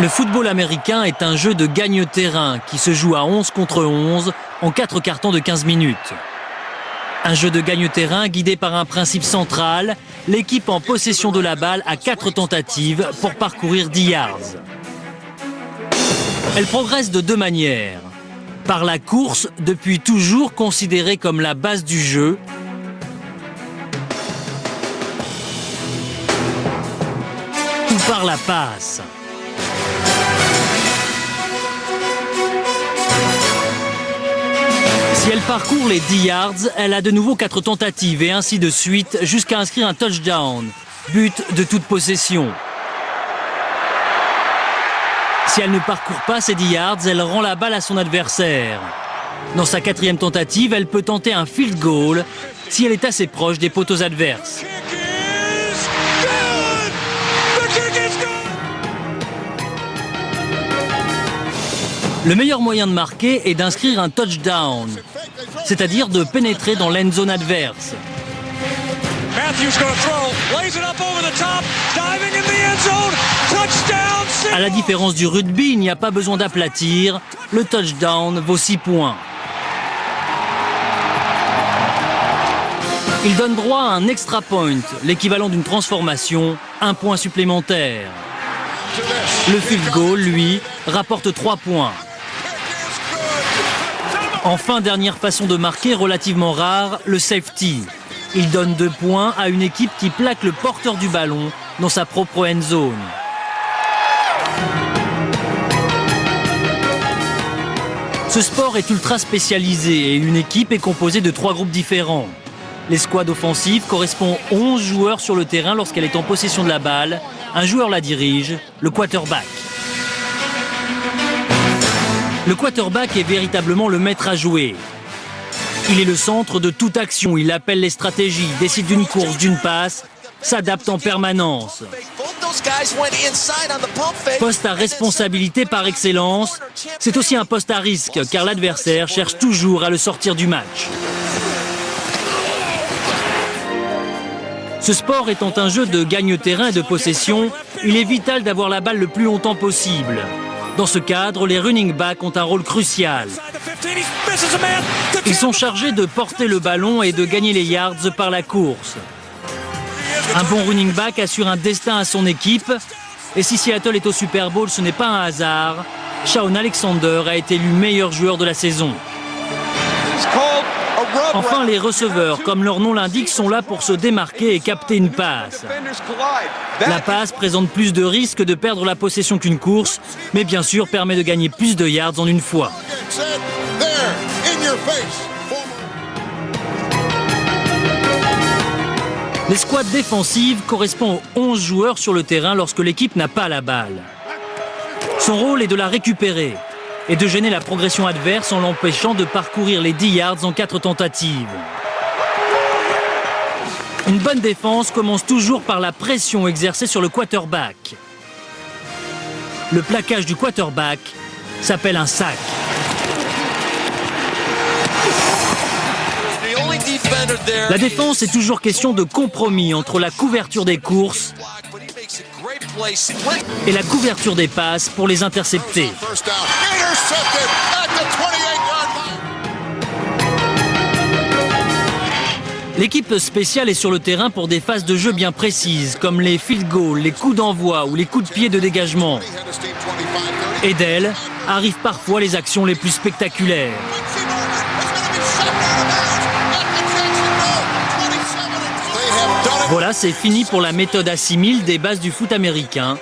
Le football américain est un jeu de gagne-terrain qui se joue à 11 contre 11 en 4 cartons de 15 minutes. Un jeu de gagne-terrain guidé par un principe central, l'équipe en possession de la balle a 4 tentatives pour parcourir 10 yards. Elle progresse de 2 manières. Par la course, depuis toujours considérée comme la base du jeu, ou par la passe. Si elle parcourt les 10 yards, elle a de nouveau 4 tentatives et ainsi de suite jusqu'à inscrire un touchdown, but de toute possession. Si elle ne parcourt pas ces 10 yards, elle rend la balle à son adversaire. Dans sa 4e tentative, elle peut tenter un field goal si elle est assez proche des poteaux adverses. Le meilleur moyen de marquer est d'inscrire un touchdown, c'est-à-dire de pénétrer dans l'end zone adverse. À la différence du rugby, il n'y a pas besoin d'aplatir. Le touchdown vaut 6 points. Il donne droit à un extra point, l'équivalent d'une transformation, 1 point supplémentaire. Le field goal, lui, rapporte 3 points. Enfin, dernière façon de marquer relativement rare, le safety. Il donne 2 points à une équipe qui plaque le porteur du ballon dans sa propre end zone. Ce sport est ultra spécialisé et une équipe est composée de 3 groupes différents. L'escouade offensive correspond 11 joueurs sur le terrain lorsqu'elle est en possession de la balle. Un joueur la dirige, le quarterback. Le quarterback est véritablement le maître à jouer. Il est le centre de toute action, il appelle les stratégies, décide d'une course, d'une passe, s'adapte en permanence. Poste à responsabilité par excellence, c'est aussi un poste à risque car l'adversaire cherche toujours à le sortir du match. Ce sport étant un jeu de gagne-terrain et de possession, il est vital d'avoir la balle le plus longtemps possible. Dans ce cadre, les running backs ont un rôle crucial. Ils sont chargés de porter le ballon et de gagner les yards par la course. Un bon running back assure un destin à son équipe. Et si Seattle est au Super Bowl, ce n'est pas un hasard. Shaun Alexander a été élu meilleur joueur de la saison. Enfin, les receveurs, comme leur nom l'indique, sont là pour se démarquer et capter une passe. La passe présente plus de risques de perdre la possession qu'une course, mais bien sûr permet de gagner plus de yards en une fois. L'escouade défensive correspond aux 11 joueurs sur le terrain lorsque l'équipe n'a pas la balle. Son rôle est de la récupérer et de gêner la progression adverse en l'empêchant de parcourir les 10 yards en 4 tentatives. Une bonne défense commence toujours par la pression exercée sur le quarterback. Le plaquage du quarterback s'appelle un sac. La défense est toujours question de compromis entre la couverture des courses et la couverture des passes pour les intercepter. L'équipe spéciale est sur le terrain pour des phases de jeu bien précises, comme les field goals, les coups d'envoi ou les coups de pied de dégagement. Et d'elle arrivent parfois les actions les plus spectaculaires. Voilà, c'est fini pour la méthode A6000 des bases du foot américain.